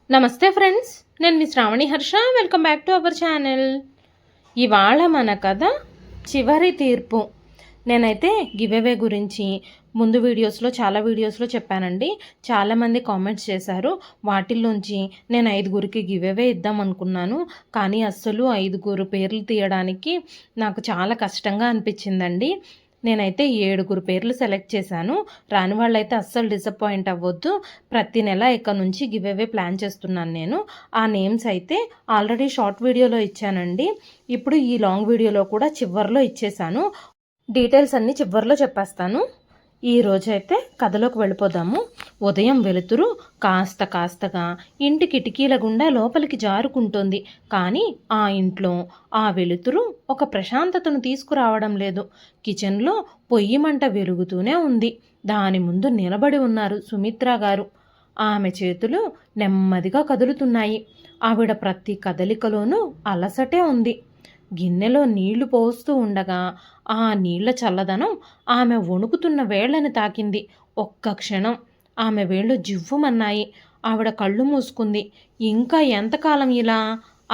నమస్తే ఫ్రెండ్స్, నేను మీ Shravani Harsha. Welcome back to our channel. ఇవాళ మన కథ చివరి తీర్పు. నేనైతే గివ్అవే గురించి ముందు చాలా వీడియోస్లో చెప్పానండి. చాలామంది కామెంట్స్ చేశారు. వాటిల్లోంచి నేను 5గురికి గివ్అవే ఇద్దాం అనుకున్నాను, కానీ అస్సలు 5గురు పేర్లు తీయడానికి నాకు చాలా కష్టంగా అనిపించిందండి. నేనైతే 7గురు పేర్లు సెలెక్ట్ చేశాను. రాని వాళ్ళైతే అస్సలు డిసప్పాయింట్ అవ్వద్దు. ప్రతి నెల ఇక్కడ నుంచి గివ్అవే ప్లాన్ చేస్తున్నాను నేను. ఆ నేమ్స్ అయితే ఆల్రెడీ షార్ట్ వీడియోలో ఇచ్చానండి. ఇప్పుడు ఈ లాంగ్ వీడియోలో కూడా చివర్లో ఇచ్చేసాను. డీటెయిల్స్ అన్నీ చివర్లో చెప్పేస్తాను. ఈరోజైతే కథలోకి వెళ్ళిపోదాము. ఉదయం వెలుతురు కాస్తగా ఇంటి కిటికీల గుండా లోపలికి జారుకుంటోంది. కానీ ఆ ఇంట్లో ఆ వెలుతురు ఒక ప్రశాంతతను తీసుకురావడం లేదు. కిచెన్లో పొయ్యి మంట వెలుగుతూనే ఉంది. దాని ముందు నిలబడి ఉన్నారు సుమిత్ర గారు. ఆమె చేతులు నెమ్మదిగా కదులుతున్నాయి. ఆవిడ ప్రతి కదలికలోనూ అలసటే ఉంది. గిన్నెలో నీళ్లు పోస్తూ ఉండగా ఆ నీళ్ల చల్లదనం ఆమె వణుకుతున్న వేళ్లను తాకింది. ఒక్క క్షణం ఆమె వేళ్ళు జివ్వుమన్నాయి. ఆవిడ కళ్ళు మూసుకుంది. ఇంకా ఎంతకాలం ఇలా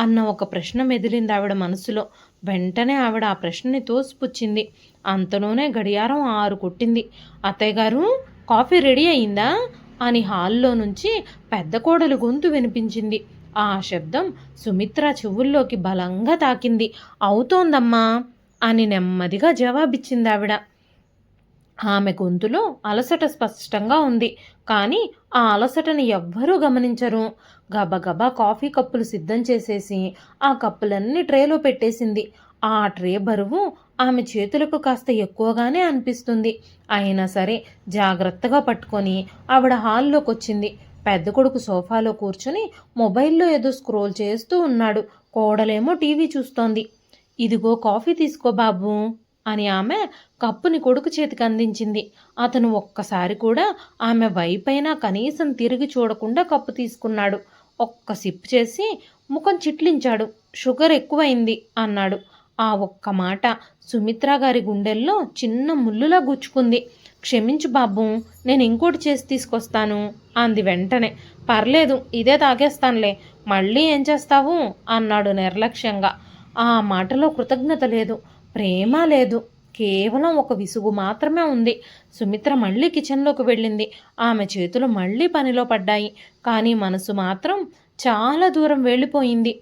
అన్న ఒక ప్రశ్న మెదిలింది ఆవిడ మనసులో. వెంటనే ఆవిడ ఆ ప్రశ్నని తోసిపుచ్చింది. అంతలోనే గడియారం 6 కొట్టింది. అత్తయ్య గారు, కాఫీ రెడీ అయిందా అని హాల్లో నుంచి పెద్ద కోడలు గొంతు వినిపించింది. ఆ శబ్దం సుమిత్ర చెవుల్లోకి బలంగా తాకింది. అవుతోందమ్మా అని నెమ్మదిగా జవాబిచ్చింది ఆవిడ. ఆమె గొంతులో అలసట స్పష్టంగా ఉంది. కానీ ఆ అలసటని ఎవ్వరూ గమనించరు. గబగబా కాఫీ కప్పులు సిద్ధం చేసేసి ఆ కప్పులన్నీ ట్రేలో పెట్టేసింది. ఆ ట్రే బరువు ఆమె చేతులకు కాస్త ఎక్కువగానే అనిపిస్తుంది. అయినా సరే జాగ్రత్తగా పట్టుకొని ఆవిడ హాల్లోకి వచ్చింది. పెద్ద కొడుకు సోఫాలో కూర్చుని మొబైల్లో ఏదో స్క్రోల్ చేస్తూ ఉన్నాడు. కోడలేమో టీవీ చూస్తోంది. ఇదిగో కాఫీ తీసుకో బాబు అని ఆమె కప్పుని కొడుకు చేతికి అందించింది. అతను ఒక్కసారి కూడా ఆమె వైపైనా కనీసం తిరిగి చూడకుండా కప్పు తీసుకున్నాడు. ఒక్క సిప్ చేసి ముఖం చిట్లించాడు. షుగర్ ఎక్కువైంది అన్నాడు. ఆ ఒక్క మాట సుమిత్ర గారి గుండెల్లో చిన్న ముల్లులా గుచ్చుకుంది. క్షమించు బాబు, నేను ఇంకోటి చేసి తీసుకొస్తాను అంది వెంటనే. పర్లేదు, ఇదే తాగేస్తానులే, మళ్ళీ ఏం చేస్తావు అన్నాడు నిర్లక్ష్యంగా. ఆ మాటలో కృతజ్ఞత లేదు, ప్రేమ లేదు, కేవలం ఒక విసుగు మాత్రమే ఉంది. సుమిత్ర మళ్ళీ కిచెన్లోకి వెళ్ళింది. ఆమె చేతులు మళ్ళీ పనిలో పడ్డాయి. కానీ మనసు మాత్రం చాలా దూరం వెళ్ళిపోయింది.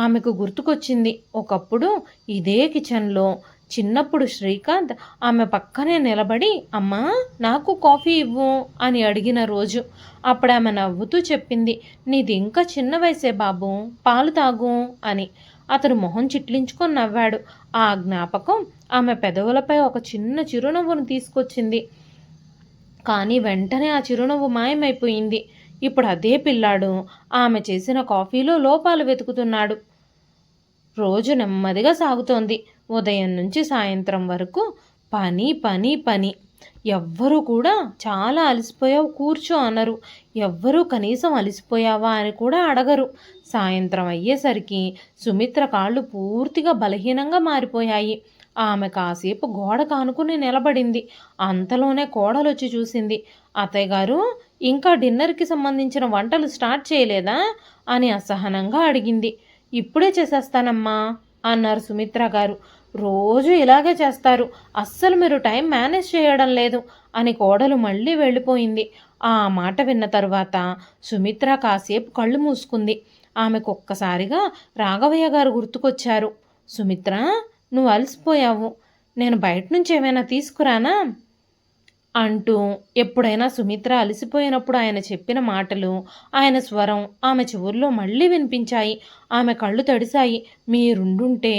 ఆమెకు గుర్తుకొచ్చింది, ఒకప్పుడు ఇదే కిచెన్లో చిన్నప్పుడు శ్రీకాంత్ ఆమె పక్కనే నిలబడి అమ్మా నాకు కాఫీ ఇవ్వు అని అడిగిన రోజు. అప్పుడు ఆమె నవ్వుతూ చెప్పింది, నీది ఇంకా చిన్న వయసే బాబు, పాలు తాగు అని. అతను మొహం చిట్లించుకొని నవ్వాడు. ఆ జ్ఞాపకం ఆమె పెదవులపై ఒక చిన్న చిరునవ్వును తీసుకొచ్చింది. కానీ వెంటనే ఆ చిరునవ్వు మాయమైపోయింది. ఇప్పుడు అదే పిల్లాడు ఆమె చేసిన కాఫీలో లోపాలు వెతుకుతున్నాడు. రోజు నెమ్మదిగా సాగుతోంది. ఉదయం నుంచి సాయంత్రం వరకు పని పని పని. ఎవ్వరూ కూడా చాలా అలసిపోయావు కూర్చో అనరు. ఎవ్వరూ కనీసం అలసిపోయావా అని కూడా అడగరు. సాయంత్రం అయ్యేసరికి సుమిత్ర కాళ్ళు పూర్తిగా బలహీనంగా మారిపోయాయి. ఆమె కాసేపు గోడ కానుకుని నిలబడింది. అంతలోనే కోడలొచ్చి చూసింది. అత్తయ్య గారు, ఇంకా డిన్నర్కి సంబంధించిన వంటలు స్టార్ట్ చేయలేదా అని అసహనంగా అడిగింది. ఇప్పుడే చేసేస్తానమ్మా అన్నారు సుమిత్ర గారు. రోజు ఇలాగే చేస్తారు, అస్సలు మీరు టైం మేనేజ్ చేయడం లేదు అని కోడలు మళ్ళీ వెళ్ళిపోయింది. ఆ మాట విన్న తరువాత సుమిత్ర కాసేపు కళ్ళు మూసుకుంది. ఆమెకు ఒక్కసారిగా రాఘవయ్య గారు గుర్తుకొచ్చారు. సుమిత్ర, నువ్వు అలసిపోయావు, నేను బయట నుంచి ఏమైనా తీసుకురానా అంటూ ఎప్పుడైనా సుమిత్ర అలసిపోయినప్పుడు ఆయన చెప్పిన మాటలు, ఆయన స్వరం ఆమె చెవుల్లో మళ్ళీ వినిపించాయి. ఆమె కళ్ళు తడిశాయి. మీరుండుంటే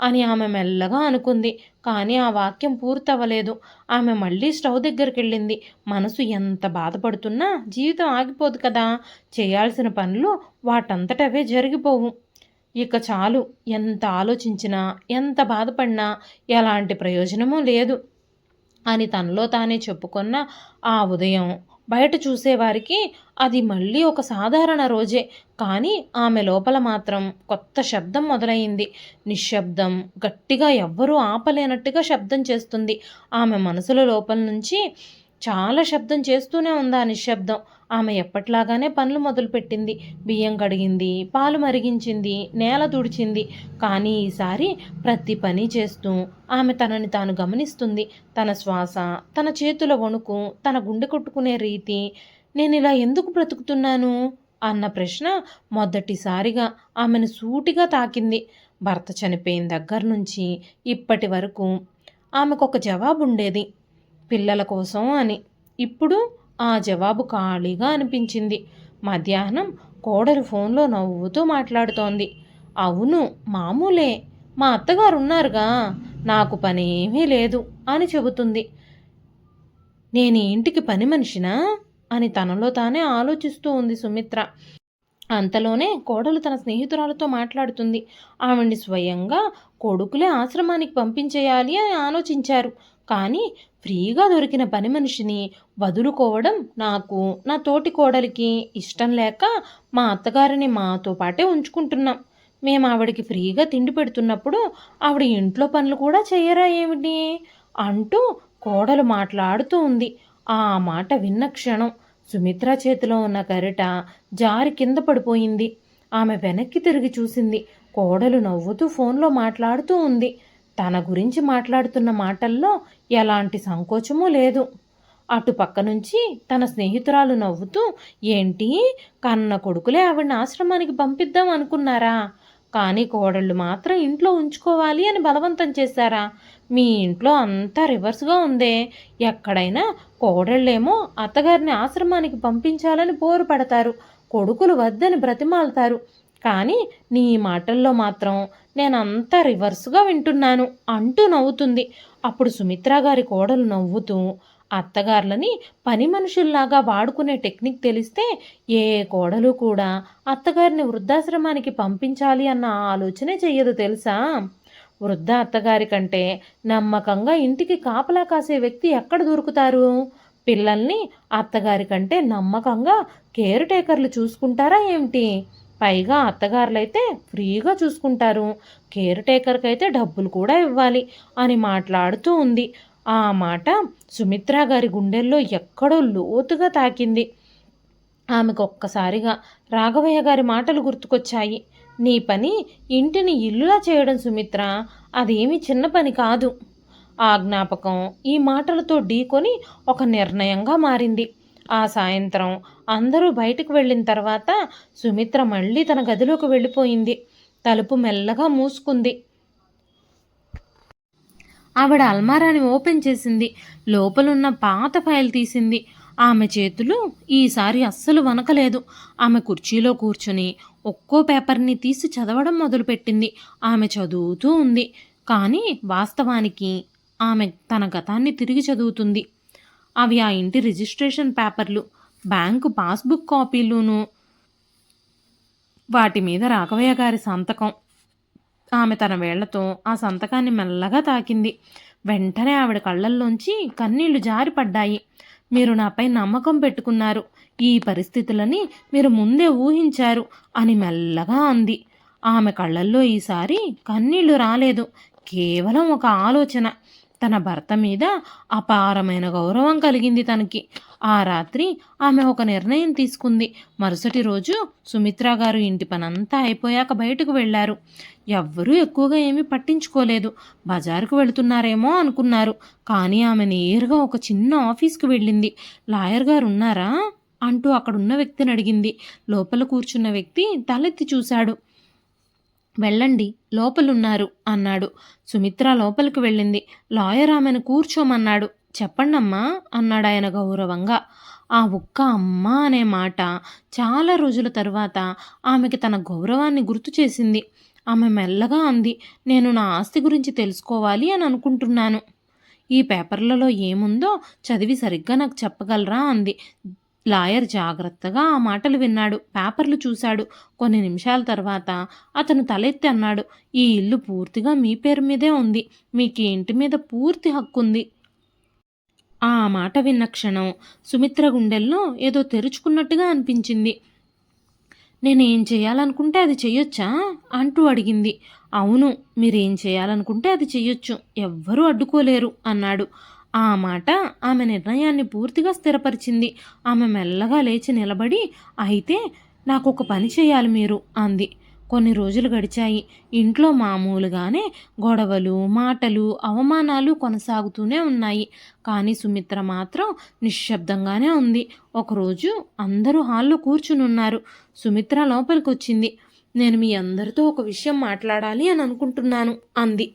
అని ఆమె మెల్లగా అనుకుంది. కానీ ఆ వాక్యం పూర్తవ్వలేదు. ఆమె మళ్ళీ స్టవ్ దగ్గరికి వెళ్ళింది. మనసు ఎంత బాధపడుతున్నా జీవితం ఆగిపోదు కదా. చేయాల్సిన పనులు వాటంతటవే జరిగిపోవు. ఇక చాలు, ఎంత ఆలోచించినా ఎంత బాధపడినా ఎలాంటి ప్రయోజనమూ లేదు అని తనలో తానే చెప్పుకున్న ఆ ఉదయం బయట చూసేవారికి అది మళ్ళీ ఒక సాధారణ రోజే. కానీ ఆమె లోపల మాత్రం కొత్త శబ్దం మొదలైంది. నిశ్శబ్దం, గట్టిగా ఎవ్వరూ ఆపలేనట్టుగా శబ్దం చేస్తుంది. ఆమె మనసుల లోపల నుంచి చాలా శబ్దం చేస్తూనే ఉంది ఆ నిశ్శబ్దం. ఆమె ఎప్పట్లాగానే పనులు మొదలుపెట్టింది. బియ్యం కడిగింది, పాలు మరిగించింది, నేల తుడిచింది. కానీ ఈసారి ప్రతి పని చేస్తూ ఆమె తనని తాను గమనిస్తుంది. తన శ్వాస, తన చేతుల వణుకు, తన గుండె కొట్టుకునే రీతి. నేనిలా ఎందుకు బ్రతుకుతున్నాను అన్న ప్రశ్న మొదటిసారిగా ఆమెను సూటిగా తాకింది. భర్త చనిపోయిన దగ్గర నుంచి ఇప్పటి వరకు ఆమెకొక జవాబు ఉండేది, పిల్లల కోసం అని. ఇప్పుడు ఆ జవాబు ఖాళీగా అనిపించింది. మధ్యాహ్నం కోడలు ఫోన్లో నవ్వుతూ మాట్లాడుతోంది. అవును, మామూలే, మా అత్తగారు ఉన్నారుగా, నాకు పనేమీ లేదు అని చెబుతుంది. నేను ఈ ఇంటికి పని మనిషినా అని తనలో తానే ఆలోచిస్తూ ఉంది సుమిత్ర. అంతలోనే కోడలు తన స్నేహితురాలతో మాట్లాడుతుంది. ఆవిడ్ని స్వయంగా కొడుకులే ఆశ్రమానికి పంపించేయాలి అని ఆలోచించారు. కానీ ఫ్రీగా దొరికిన పని మనిషిని వదులుకోవడం నాకు, నా తోటి కోడలికి ఇష్టం లేక మా అత్తగారిని మాతో పాటే ఉంచుకుంటున్నాం. మేము ఆవిడకి ఫ్రీగా తిండి పెడుతున్నప్పుడు ఆవిడ ఇంట్లో పనులు కూడా చెయ్యరా ఏమిటి అంటూ కోడలు మాట్లాడుతూ ఉంది. ఆ మాట విన్న క్షణం సుమిత్ర చేతిలో ఉన్న గరిట జారి కింద పడిపోయింది. ఆమె వెనక్కి తిరిగి చూసింది. కోడలు నవ్వుతూ ఫోన్లో మాట్లాడుతూ ఉంది. తన గురించి మాట్లాడుతున్న మాటల్లో ఎలాంటి సంకోచమూ లేదు. అటు పక్క నుంచి తన స్నేహితురాలు నవ్వుతూ, ఏంటి, కన్న కొడుకులే ఆవిడని ఆశ్రమానికి పంపిద్దాం అనుకున్నారా? కానీ కోడళ్ళు మాత్రం ఇంట్లో ఉంచుకోవాలి అని బలవంతం చేశారా? మీ ఇంట్లో అంతా రివర్స్గా ఉందే. ఎక్కడైనా కోడళ్ళేమో అత్తగారిని ఆశ్రమానికి పంపించాలని పోరు పడతారు, కొడుకులు వద్దని బ్రతిమాలుతారు. కానీ నీ మాటల్లో మాత్రం నేనంతా రివర్స్గా వింటున్నాను అంటూ నవ్వుతుంది. అప్పుడు సుమిత్ర గారి కోడలు నవ్వుతూ, అత్తగారులని పని మనుషుల్లాగా వాడుకునే టెక్నిక్ తెలిస్తే ఏ కోడలు కూడా అత్తగారిని వృద్ధాశ్రమానికి పంపించాలి అన్న ఆలోచనే చెయ్యదు తెలుసా. వృద్ధ అత్తగారి కంటే నమ్మకంగా ఇంటికి కాపలా కాసే వ్యక్తి ఎక్కడ దొరుకుతారు? పిల్లల్ని అత్తగారి కంటే నమ్మకంగా కేర్ టేకర్లు చూసుకుంటారా ఏమిటి? పైగా అత్తగారులైతే ఫ్రీగా చూసుకుంటారు, కేర్ టేకర్కి అయితే డబ్బులు కూడా ఇవ్వాలి అని మాట్లాడుతూ ఉంది. ఆ మాట సుమిత్ర గారి గుండెల్లో ఎక్కడో లోతుగా తాకింది. ఆమెకు ఒక్కసారిగా రాఘవయ్య గారి మాటలు గుర్తుకొచ్చాయి. నీ పని ఇంటిని ఇల్లులా చేయడం సుమిత్ర, అదేమీ చిన్న పని కాదు. ఆ జ్ఞాపకం ఈ మాటలతో ఢీకొని ఒక నిర్ణయంగా మారింది. ఆ సాయంత్రం అందరూ బయటకు వెళ్ళిన తర్వాత సుమిత్ర మళ్ళీ తన గదిలోకి వెళ్ళిపోయింది. తలుపు మెల్లగా మూసుకుంది. ఆవిడ అల్మారాని ఓపెన్ చేసింది. లోపలున్న పాత ఫైల్ తీసింది. ఆమె చేతులు ఈసారి అస్సలు వనకలేదు. ఆమె కుర్చీలో కూర్చుని ఒక్కో పేపర్ని తీసి చదవడం మొదలుపెట్టింది. ఆమె చదువుతూ ఉంది, కానీ వాస్తవానికి ఆమె తన గతాన్ని తిరిగి చదువుతుంది. అవి ఆ ఇంటి రిజిస్ట్రేషన్ పేపర్లు, బ్యాంకు పాస్బుక్ కాపీలును. వాటి మీద రాఘవయ్య గారి సంతకం. ఆమె తన వేళ్లతో ఆ సంతకాన్ని మెల్లగా తాకింది. వెంటనే ఆవిడ కళ్ళల్లోంచి కన్నీళ్లు జారిపడ్డాయి. మీరు నాపై నమ్మకం పెట్టుకున్నారు, ఈ పరిస్థితులని మీరు ముందే ఊహించారు అని మెల్లగా అంది. ఆమె కళ్ళల్లో ఈసారి కన్నీళ్లు రాలేదు, కేవలం ఒక ఆలోచన. తన భర్త మీద అపారమైన గౌరవం కలిగింది తనకి. ఆ రాత్రి ఆమె ఒక నిర్ణయం తీసుకుంది. మరుసటి రోజు సుమిత్ర గారు ఇంటి పనంతా అయిపోయాక బయటకు వెళ్లారు. ఎవ్వరూ ఎక్కువగా ఏమీ పట్టించుకోలేదు. బజారుకు వెళుతున్నారేమో అనుకున్నారు. కానీ ఆమె నేరుగా ఒక చిన్న ఆఫీస్కి వెళ్ళింది. లాయర్ గారు ఉన్నారా అంటూ అక్కడున్న వ్యక్తిని అడిగింది. లోపల కూర్చున్న వ్యక్తి తలెత్తి చూశాడు. వెళ్ళండి, లోపలున్నారు అన్నాడు. సుమిత్ర లోపలికి వెళ్ళింది. లాయర్ ఆమెను కూర్చోమన్నాడు. చెప్పండమ్మా అన్నాడు ఆయన గౌరవంగా. ఆ ఒక్క అమ్మ అనే మాట చాలా రోజుల తరువాత ఆమెకి తన గౌరవాన్ని గుర్తు చేసింది. ఆమె మెల్లగా అంది, నేను నా ఆస్తి గురించి తెలుసుకోవాలి అని అనుకుంటున్నాను. ఈ పేపర్లలో ఏముందో చదివి సరిగ్గా నాకు చెప్పగలరా అంది. లాయర్ జాగ్రత్తగా ఆ మాటలు విన్నాడు, పేపర్లు చూశాడు. కొన్ని నిమిషాల తర్వాత అతను తలెత్తి అన్నాడు, ఈ ఇల్లు పూర్తిగా మీ పేరు మీదే ఉంది, మీకు ఈ ఇంటి మీద పూర్తి హక్కు ఉంది. ఆ మాట విన్న క్షణం సుమిత్ర గుండెల్లో ఏదో తెరుచుకున్నట్టుగా అనిపించింది. నేనేం చేయాలనుకుంటే అది చెయ్యొచ్చా అంటూ అడిగింది. అవును, మీరేం చేయాలనుకుంటే అది చెయ్యొచ్చు, ఎవ్వరూ అడ్డుకోలేరు అన్నాడు. ఆ మాట ఆమె నిర్ణయాన్ని పూర్తిగా స్థిరపరిచింది. ఆమె మెల్లగా లేచి నిలబడి, అయితే నాకొక పని చేయాలి మీరు అంది. కొన్ని రోజులు గడిచాయి. ఇంట్లో మామూలుగానే గొడవలు, మాటలు, అవమానాలు కొనసాగుతూనే ఉన్నాయి. కానీ సుమిత్ర మాత్రం నిశ్శబ్దంగానే ఉంది. ఒకరోజు అందరూ హాల్లో కూర్చునున్నారు. సుమిత్ర లోపలికొచ్చింది. నేను మీ అందరితో ఒక విషయం మాట్లాడాలి అని అనుకుంటున్నాను అంది.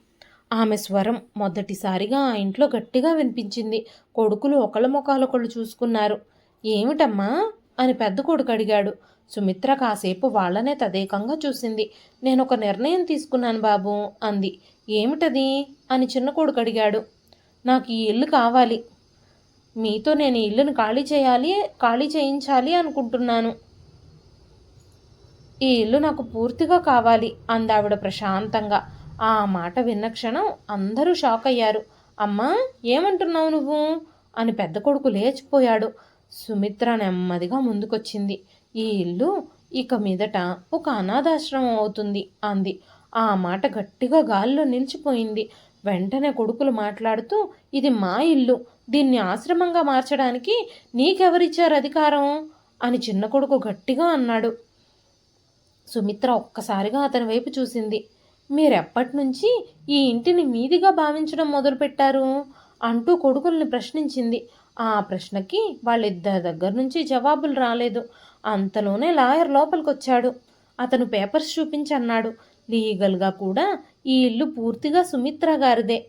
ఆమె స్వరం మొదటిసారిగా ఆ ఇంట్లో గట్టిగా వినిపించింది. కొడుకులు ఒకళ్ళ ముఖాలొకళ్ళు చూసుకున్నారు. ఏమిటమ్మా అని పెద్ద కొడుకు అడిగాడు. సుమిత్ర కాసేపు వాళ్లనే తదేకంగా చూసింది. నేనొక నిర్ణయం తీసుకున్నాను బాబు అంది. ఏమిటది అని చిన్న కొడుకు అడిగాడు. నాకు ఈ ఇల్లు కావాలి. మీతో నేను ఈ ఇల్లును ఖాళీ చేయించాలి అనుకుంటున్నాను. ఈ ఇల్లు నాకు పూర్తిగా కావాలి అందావిడ ప్రశాంతంగా. ఆ మాట విన్న క్షణం అందరూ షాక్ అయ్యారు. అమ్మా ఏమంటున్నావు నువ్వు అని పెద్ద కొడుకు లేచిపోయాడు. సుమిత్ర నెమ్మదిగా ముందుకొచ్చింది. ఈ ఇల్లు ఇక మీదట ఒక అనాథాశ్రమం అవుతుంది అంది. ఆ మాట గట్టిగా గాలిలో నిలిచిపోయింది. వెంటనే కొడుకులు మాట్లాడుతూ, ఇది మా ఇల్లు, దీన్ని ఆశ్రమంగా మార్చడానికి నీకెవరిచ్చారు అధికారం అని చిన్న కొడుకు గట్టిగా అన్నాడు. సుమిత్ర ఒక్కసారిగా అతని వైపు చూసింది. మీరెప్పటి నుంచి ఈ ఇంటిని మీదిగా భావించడం మొదలుపెట్టారు అంటూ కొడుకుల్ని ప్రశ్నించింది. ఆ ప్రశ్నకి వాళ్ళిద్దరి దగ్గర నుంచి జవాబులు రాలేదు. అంతలోనే లాయర్ లోపలికొచ్చాడు. అతను పేపర్స్ చూపించి అన్నాడు, లీగల్గా కూడా ఈ ఇల్లు పూర్తిగా సుమిత్ర గారిదే.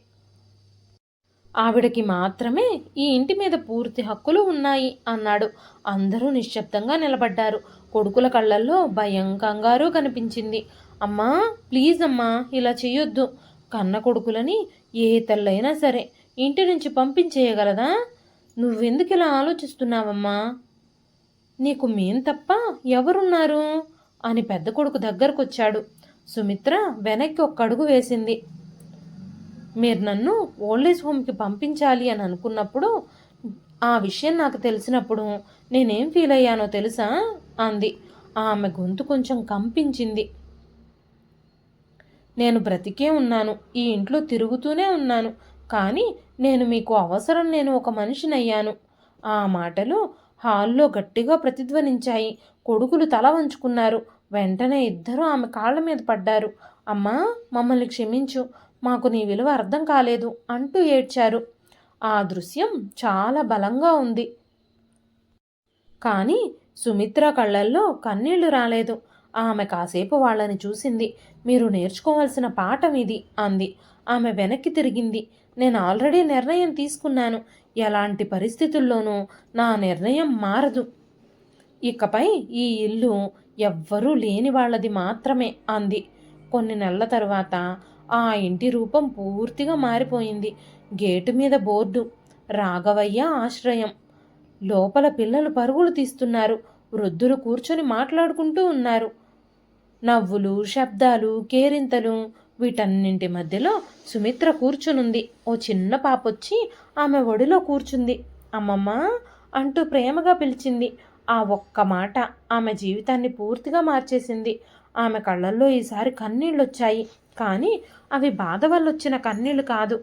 ఆవిడకి మాత్రమే ఈ ఇంటి మీద పూర్తి హక్కులు ఉన్నాయి అన్నాడు. అందరూ నిశ్శబ్దంగా నిలబడ్డారు. కొడుకుల కళ్ళల్లో భయం, కంగారు కనిపించింది. అమ్మా ప్లీజ్ అమ్మా ఇలా చెయ్యొద్దు. కన్న కొడుకులని ఏ తల్లైనా సరే ఇంటి నుంచి పంపించేయగలదా? నువ్వెందుకు ఇలా ఆలోచిస్తున్నావమ్మా? నీకు మేం తప్ప ఎవరున్నారు అని పెద్ద కొడుకు దగ్గరకొచ్చాడు. సుమిత్ర వెనక్కి ఒక్కడుగు వేసింది. మీరు నన్ను ఓల్డేజ్ హోమ్కి పంపించాలి అని అనుకున్నప్పుడు, ఆ విషయం నాకు తెలిసినప్పుడు నేనేం ఫీల్ అయ్యానో తెలుసా అంది. ఆమె గొంతు కొంచెం కంపించింది. నేను బ్రతికే ఉన్నాను, ఈ ఇంట్లో తిరుగుతూనే ఉన్నాను, కానీ మీకు అవసరం, నేను ఒక మనిషినయ్యాను. ఆ మాటలు హాల్లో గట్టిగా ప్రతిధ్వనించాయి. కొడుకులు తల వంచుకున్నారు. వెంటనే ఇద్దరూ ఆమె కాళ్ళ మీద పడ్డారు. అమ్మా మమ్మల్ని క్షమించు, మాకు నీ విలువ అర్థం కాలేదు అంటూ ఏడ్చారు. ఆ దృశ్యం చాలా బలంగా ఉంది. కానీ సుమిత్ర కళ్ళల్లో కన్నీళ్లు రాలేదు. ఆమె కాసేపు వాళ్ళని చూసింది. మీరు నేర్చుకోవాల్సిన పాఠం ఇది అంది. ఆమె వెనక్కి తిరిగింది. నేను ఆల్రెడీ నిర్ణయం తీసుకున్నాను. ఎలాంటి పరిస్థితుల్లోనూ నా నిర్ణయం మారదు. ఇకపై ఈ ఇల్లు ఎవ్వరూ లేని వాళ్ళది మాత్రమే అంది. కొన్ని నెలల తరువాత ఆ ఇంటి రూపం పూర్తిగా మారిపోయింది. గేటు మీద బోర్డు, రాఘవయ్య ఆశ్రయం. లోపల పిల్లలు పరుగులు తీస్తున్నారు. వృద్ధులు కూర్చొని మాట్లాడుకుంటూ ఉన్నారు. నవ్వులు, శబ్దాలు, కేరింతలు, వీటన్నింటి మధ్యలో సుమిత్ర కూర్చునుంది. ఓ చిన్న పాపొచ్చి ఆమె ఒడిలో కూర్చుంది. అమ్మమ్మ అంటూ ప్రేమగా పిలిచింది. ఆ ఒక్క మాట ఆమె జీవితాన్ని పూర్తిగా మార్చేసింది. ఆమె కళ్ళల్లో ఈసారి కన్నీళ్ళొచ్చాయి. కానీ అవి బాధ వల్ల వచ్చిన కన్నీళ్లు కాదు,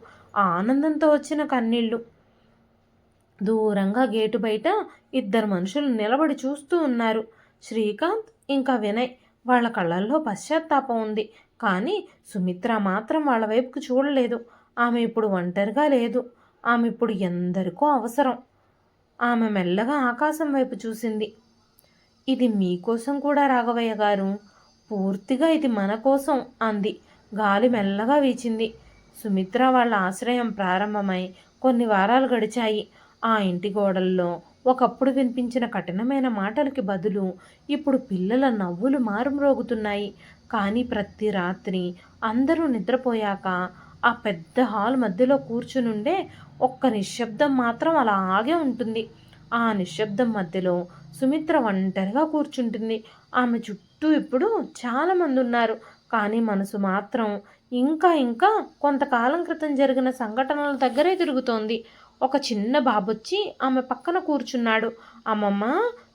ఆనందంతో వచ్చిన కన్నీళ్లు. దూరంగా గేటు బయట ఇద్దరు మనుషులు నిలబడి చూస్తూ ఉన్నారు. శ్రీకాంత్ ఇంకా వినయ్. వాళ్ళ కళ్ళల్లో పశ్చాత్తాపం ఉంది. కానీ సుమిత్ర మాత్రం వాళ్ళ వైపుకు చూడలేదు. ఆమె ఇప్పుడు ఒంటరిగా లేదు. ఆమె ఇప్పుడు ఎందరికో అవసరం. ఆమె మెల్లగా ఆకాశం వైపు చూసింది. ఇది మీకోసం కూడా రాఘవయ్య గారు, పూర్తిగా ఇది మన కోసం అంది. గాలి మెల్లగా వీచింది. సుమిత్ర వాళ్ళ ఆశ్రయం ప్రారంభమై కొన్ని వారాలు గడిచాయి. ఆ ఇంటి గోడల్లో ఒకప్పుడు వినిపించిన కఠినమైన మాటలకి బదులు ఇప్పుడు పిల్లల నవ్వులు మారుమ్రోగుతున్నాయి. కానీ ప్రతి రాత్రి అందరూ నిద్రపోయాక ఆ పెద్ద హాల్ మధ్యలో కూర్చునుండే ఒక్క నిశ్శబ్దం మాత్రం అలాగే ఉంటుంది. ఆ నిశ్శబ్దం మధ్యలో సుమిత్ర ఒంటరిగా కూర్చుంటుంది. ఆమె చుట్టూ ఇప్పుడు చాలామంది ఉన్నారు. కానీ మనసు మాత్రం ఇంకా ఇంకా కొంతకాలం క్రితం జరిగిన సంఘటనల దగ్గరే తిరుగుతోంది. ఒక చిన్న బాబొచ్చి ఆమె పక్కన కూర్చున్నాడు. అమ్మమ్మ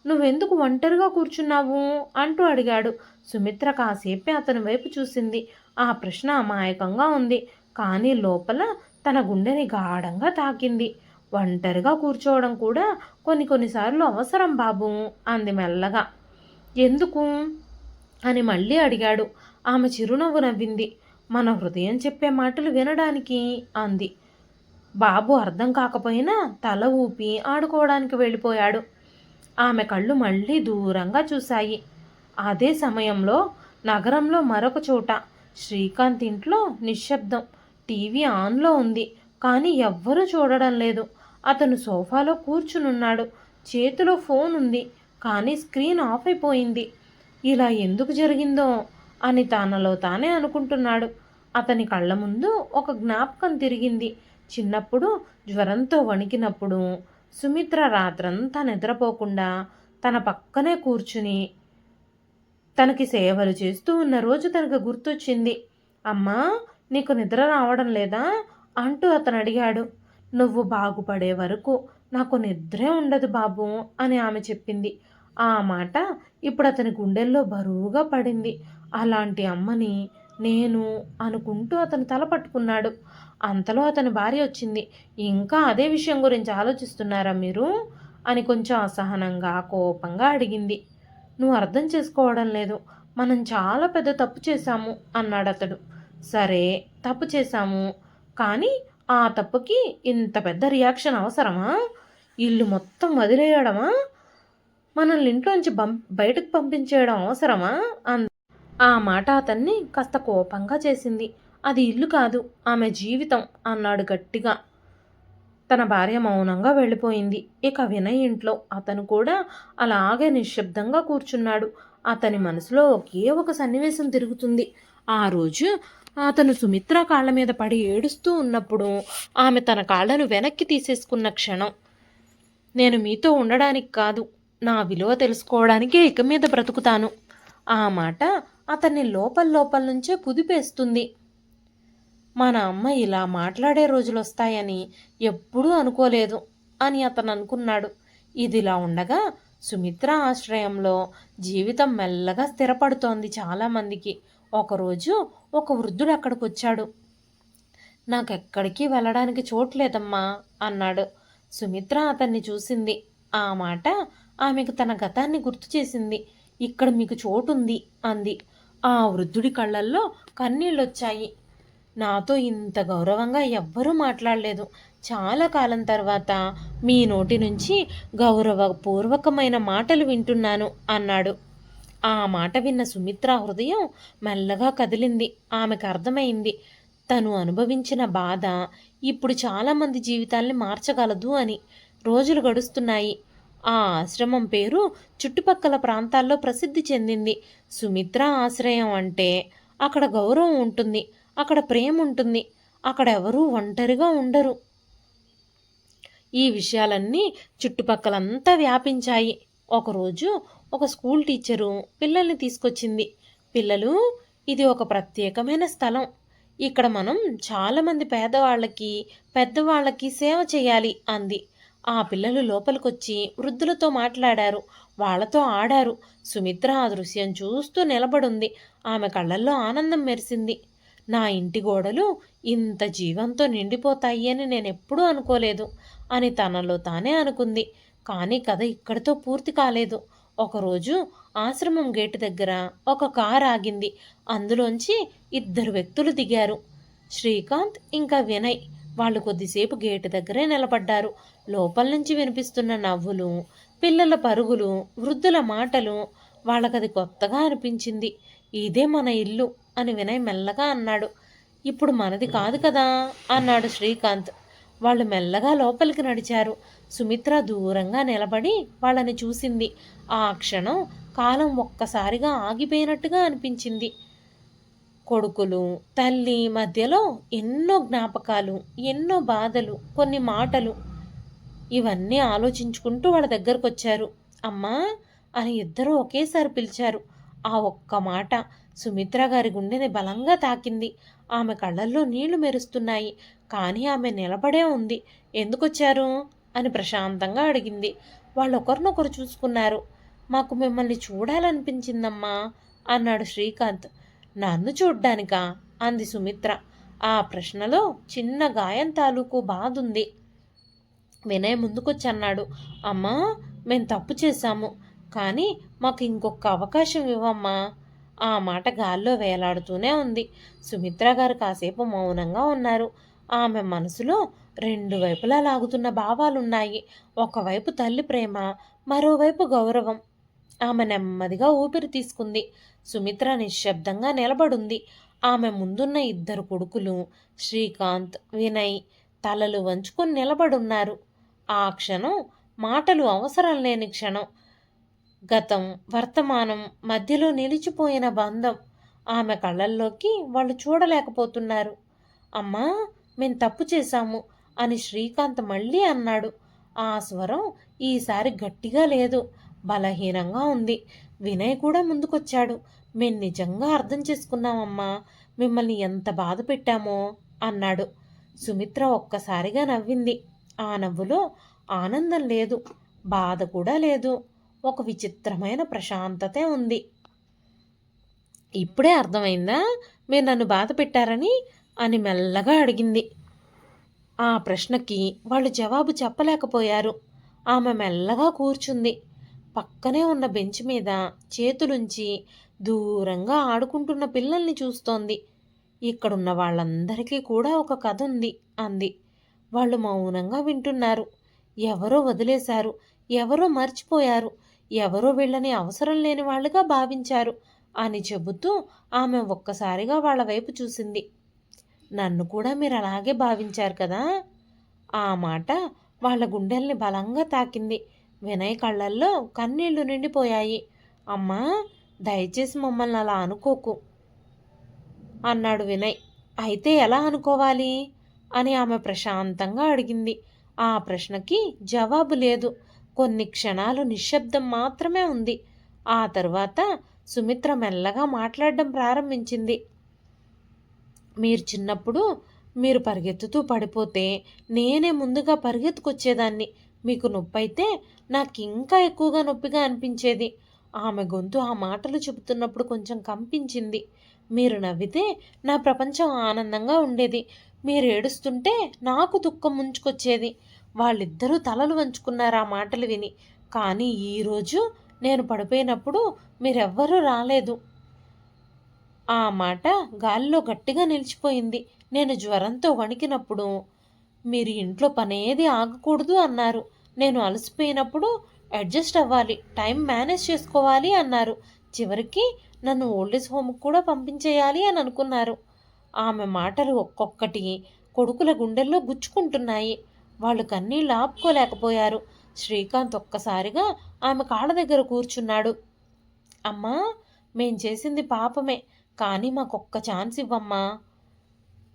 నువ్వెందుకు ఒంటరిగా కూర్చున్నావు అంటూ అడిగాడు. సుమిత్ర కాసేపే అతని వైపు చూసింది. ఆ ప్రశ్న అమాయకంగా ఉంది, కానీ లోపల తన గుండెని గాఢంగా తాకింది. ఒంటరిగా కూర్చోవడం కూడా కొన్నిసార్లు అవసరం బాబు అంది మెల్లగా. ఎందుకు అని మళ్ళీ అడిగాడు. ఆమె చిరునవ్వు నవ్వింది. మన హృదయం చెప్పే మాటలు వినడానికి అంది. బాబు అర్థం కాకపోయినా తల ఊపి ఆడుకోవడానికి వెళ్ళిపోయాడు. ఆమె కళ్ళు మళ్ళీ దూరంగా చూశాయి. అదే సమయంలో నగరంలో మరొక చోట శ్రీకాంత్ ఇంట్లో నిశ్శబ్దం. టీవీ ఆన్లో ఉంది, కానీ ఎవ్వరూ చూడడం లేదు. అతను సోఫాలో కూర్చునున్నాడు. చేతిలో ఫోన్ ఉంది, కానీ స్క్రీన్ ఆఫ్ అయిపోయింది. ఇలా ఎందుకు జరిగిందో అని తనలో తానే అనుకుంటున్నాడు. అతని కళ్ళ ముందు ఒక జ్ఞాపకం తిరిగింది. చిన్నప్పుడు జ్వరంతో వణికినప్పుడు సుమిత్ర రాత్రంతా నిద్రపోకుండా తన పక్కనే కూర్చుని తనకి సేవలు చేస్తూ ఉన్న రోజు తనకు గుర్తొచ్చింది. అమ్మా, నీకు నిద్ర రావడం లేదా అంటూ అతను అడిగాడు. నువ్వు బాగుపడే వరకు నాకు నిద్రే ఉండదు బాబు అని ఆమె చెప్పింది. ఆ మాట ఇప్పుడు అతని గుండెల్లో బరువుగా పడింది. అలాంటి అమ్మని నేను అనుకుంటూ అతను తల పట్టుకున్నాడు. అంతలో అతని భార్య వచ్చింది. ఇంకా అదే విషయం గురించి ఆలోచిస్తున్నారా మీరు అని కొంచెం అసహనంగా కోపంగా అడిగింది. నువ్వు అర్థం చేసుకోవడం లేదు. మనం చాలా పెద్ద తప్పు చేశాము అన్నాడు అతడు. సరే, తప్పు చేశాము, కానీ ఆ తప్పుకి ఇంత పెద్ద రియాక్షన్ అవసరమా? ఇల్లు మొత్తం వదిలేయడమా? మనల్ని ఇంట్లోంచి బయటకు పంపించేయడం అవసరమా? ఆ మాట అతన్ని కాస్త కోపంగా చేసింది. అది ఇల్లు కాదు, ఆమె జీవితం అన్నాడు గట్టిగా. తన భార్య మౌనంగా వెళ్ళిపోయింది. ఇక వినయ్ ఇంట్లో అతను కూడా అలాగే నిశ్శబ్దంగా కూర్చున్నాడు. అతని మనసులో ఒకే ఒక సన్నివేశం తిరుగుతుంది. ఆ రోజు అతను సుమిత్ర కాళ్ళ మీద పడి ఏడుస్తూ ఉన్నప్పుడు ఆమె తన కాళ్ళను వెనక్కి తీసేసుకున్న క్షణం. నేను మీతో ఉండడానికి కాదు, నా విలువ తెలుసుకోవడానికే ఇక మీద బ్రతుకుతాను. ఆ మాట అతన్ని లోపల నుంచే కుదిపేస్తుంది. మన అమ్మ ఇలా మాట్లాడే రోజులు వస్తాయని ఎప్పుడూ అనుకోలేదు అని అతను అనుకున్నాడు. ఇదిలా ఉండగా సుమిత్ర ఆశ్రయంలో జీవితం మెల్లగా స్థిరపడుతోంది చాలామందికి. ఒకరోజు ఒక వృద్ధుడు అక్కడికి వచ్చాడు. నాకెక్కడికి వెళ్ళడానికి చోట్లేదమ్మా అన్నాడు. సుమిత్ర అతన్ని చూసింది. ఆ మాట ఆమెకు తన గతాన్ని గుర్తు చేసింది. ఇక్కడ మీకు చోటుంది అంది. ఆ వృద్ధుడి కళ్ళల్లో కన్నీళ్ళొచ్చాయి. నాతో ఇంత గౌరవంగా ఎవ్వరూ మాట్లాడలేదు. చాలా కాలం తర్వాత మీ నోటి నుంచి గౌరవపూర్వకమైన మాటలు వింటున్నాను అన్నాడు. ఆ మాట విన్న సుమిత్ర హృదయం మెల్లగా కదిలింది. ఆమెకు అర్థమైంది తను అనుభవించిన బాధ ఇప్పుడు చాలామంది జీవితాల్ని మార్చగలదు అని. రోజులు గడుస్తున్నాయి. ఆ ఆశ్రమం పేరు చుట్టుపక్కల ప్రాంతాల్లో ప్రసిద్ధి చెందింది. సుమిత్ర ఆశ్రయం అంటే అక్కడ గౌరవం ఉంటుంది, అక్కడ ప్రేమ ఉంటుంది, అక్కడ ఎవరూ ఒంటరిగా ఉండరు. ఈ విషయాలన్నీ చుట్టుపక్కలంతా వ్యాపించాయి. ఒకరోజు ఒక స్కూల్ టీచరు పిల్లల్ని తీసుకొచ్చింది. పిల్లలు, ఇది ఒక ప్రత్యేకమైన స్థలం. ఇక్కడ మనం చాలామంది పేదవాళ్ళకి పెద్దవాళ్ళకి సేవ చేయాలి అంది. ఆ పిల్లలు లోపలికొచ్చి వృద్ధులతో మాట్లాడారు, వాళ్లతో ఆడారు. సుమిత్ర ఆ దృశ్యం చూస్తూ నిలబడుంది. ఆమె కళ్ళల్లో ఆనందం మెరిసింది. నా ఇంటి గోడలు ఇంత జీవంతో నిండిపోతాయి అని నేనెప్పుడూ అనుకోలేదు అని తనలో తానే అనుకుంది. కానీ కథ ఇక్కడితో పూర్తి కాలేదు. ఒకరోజు ఆశ్రమం గేటు దగ్గర ఒక కారు ఆగింది. అందులోంచి 2 వ్యక్తులు దిగారు. శ్రీకాంత్ ఇంకా వినయ్. వాళ్ళు కొద్దిసేపు గేటు దగ్గరే నిలబడ్డారు. లోపల నుంచి వినిపిస్తున్న నవ్వులు, పిల్లల పరుగులు, వృద్ధుల మాటలు వాళ్ళకది కొత్తగా అనిపించింది. ఇదే మన ఇల్లు అని వినయ్ మెల్లగా అన్నాడు. ఇప్పుడు మనది కాదు కదా అన్నాడు శ్రీకాంత్. వాళ్ళు మెల్లగా లోపలికి నడిచారు. సుమిత్ర దూరంగా నిలబడి వాళ్ళని చూసింది. ఆ క్షణం కాలం ఒక్కసారిగా ఆగిపోయినట్టుగా అనిపించింది. కొడుకులు తల్లి మధ్యలో ఎన్నో జ్ఞాపకాలు, ఎన్నో బాధలు, కొన్ని మాటలు. ఇవన్నీ ఆలోచించుకుంటూ వాళ్ళ దగ్గరకు వచ్చారు. అమ్మా అని ఇద్దరూ ఒకేసారి పిలిచారు. ఆ ఒక్క మాట సుమిత్ర గారి గుండెని బలంగా తాకింది. ఆమె కళ్ళల్లో నీళ్లు మెరుస్తున్నాయి. కానీ ఆమె నిలబడే ఉంది. ఎందుకొచ్చారు అని ప్రశాంతంగా అడిగింది. వాళ్ళు ఒకరినొకరు చూసుకున్నారు. మాకు మిమ్మల్ని చూడాలనిపించిందమ్మా అన్నాడు శ్రీకాంత్. నన్ను చూడ్డానికా అంది సుమిత్ర. ఆ ప్రశ్నలో చిన్న గాయం తాలూకు బాధుంది. వినయ్ ముందుకొచ్చి అన్నాడు, అమ్మా మేము తప్పు చేశాము, కానీ మాకు ఇంకొక అవకాశం ఇవ్వమ్మా. ఆ మాట గాల్లో వేలాడుతూనే ఉంది. సుమిత్ర గారు కాసేపు మౌనంగా ఉన్నారు. ఆమె మనసులో రెండు వైపులా లాగుతున్న భావాలున్నాయి. ఒకవైపు తల్లి ప్రేమ, మరోవైపు గౌరవం. ఆమె నెమ్మదిగా ఊపిరి తీసుకుంది. సుమిత్ర నిశ్శబ్దంగా నిలబడుంది. ఆమె ముందున్న ఇద్దరు కొడుకులు శ్రీకాంత్, వినయ్ తలలు వంచుకొని నిలబడున్నారు. ఆ క్షణం మాటలు అవసరం లేని క్షణం. గతం, వర్తమానం మధ్యలో నిలిచిపోయిన బంధం. ఆమె కళ్ళల్లోకి వాళ్ళు చూడలేకపోతున్నారు. అమ్మా మేం తప్పు చేశాము అని శ్రీకాంత్ మళ్ళీ అన్నాడు. ఆ స్వరం ఈసారి గట్టిగా లేదు, బలహీనంగా ఉంది. వినయ్ కూడా ముందుకొచ్చాడు. మేం నిజంగా అర్థం చేసుకున్నామమ్మా, మిమ్మల్ని ఎంత బాధ పెట్టామో అన్నాడు. సుమిత్ర ఒక్కసారిగా నవ్వింది. ఆ నవ్వులో ఆనందం లేదు, బాధ కూడా లేదు, ఒక విచిత్రమైన ప్రశాంతతే ఉంది. ఇప్పుడే అర్థమైందా మీరు నన్ను బాధ పెట్టారని అని మెల్లగా అడిగింది. ఆ ప్రశ్నకి వాళ్ళు జవాబు చెప్పలేకపోయారు. ఆమె మెల్లగా కూర్చుంది. పక్కనే ఉన్న బెంచ్ మీద చేతులుంచి దూరంగా ఆడుకుంటున్న పిల్లల్ని చూస్తోంది. ఇక్కడున్న వాళ్ళందరికీ కూడా ఒక కథ ఉంది అంది. వాళ్ళు మౌనంగా వింటున్నారు. ఎవరో వదిలేశారు, ఎవరో మర్చిపోయారు, ఎవరో వీళ్ళని అవసరం లేని వాళ్ళుగా భావించారు అని చెబుతూ ఆమె ఒక్కసారిగా వాళ్ళ వైపు చూసింది. నన్ను కూడా మీరు అలాగే భావించారు కదా. ఆ మాట వాళ్ళ గుండెల్ని బలంగా తాకింది. వినయ్ కళ్ళల్లో కన్నీళ్లు నిండిపోయాయి. అమ్మా దయచేసి మమ్మల్ని అలా అనుకోకు అన్నాడు వినయ్. అయితే ఎలా అనుకోవాలి అని ఆమె ప్రశాంతంగా అడిగింది. ఆ ప్రశ్నకి జవాబు లేదు. కొన్ని క్షణాలు నిశ్శబ్దం మాత్రమే ఉంది. ఆ తరువాత సుమిత్ర మెల్లగా మాట్లాడడం ప్రారంభించింది. మీరు చిన్నప్పుడు మీరు పరిగెత్తుతూ పడిపోతే నేనే ముందుగా పరిగెత్తుకొచ్చేదాన్ని. మీకు నొప్పి అయితే నాకు ఇంకా ఎక్కువగా నొప్పిగా అనిపించేది. ఆమె గొంతు ఆ మాటలు చెబుతున్నప్పుడు కొంచెం కంపించింది. మీరు నవ్వితే నా ప్రపంచం ఆనందంగా ఉండేది. మీరు ఏడుస్తుంటే నాకు దుఃఖం ముంచుకొచ్చేది. వాళ్ళిద్దరూ తలలు వంచుకున్నారు ఆ మాటలు విని. కానీ ఈరోజు నేను పడిపోయినప్పుడు మీరెవ్వరూ రాలేదు. ఆ మాట గాలిలో గట్టిగా నిలిచిపోయింది. నేను జ్వరంతో వణికినప్పుడు మీరు ఇంట్లో పనేది ఆగకూడదు అన్నారు. నేను అలసిపోయినప్పుడు అడ్జస్ట్ అవ్వాలి, టైం మేనేజ్ చేసుకోవాలి అన్నారు. చివరికి నన్ను ఓల్డేజ్ హోమ్కి కూడా పంపించేయాలి అని అనుకున్నారు. ఆమె మాటలు ఒక్కొక్కటి కొడుకుల గుండెల్లో గుచ్చుకుంటున్నాయి. వాళ్ళు కన్నీళ్ళు ఆపుకోలేకపోయారు. శ్రీకాంత్ ఒక్కసారిగా ఆమె కాళ్ళ దగ్గర కూర్చున్నాడు. అమ్మా మేం చేసింది పాపమే, కానీ మాకొక్క ఛాన్స్ ఇవ్వమ్మా.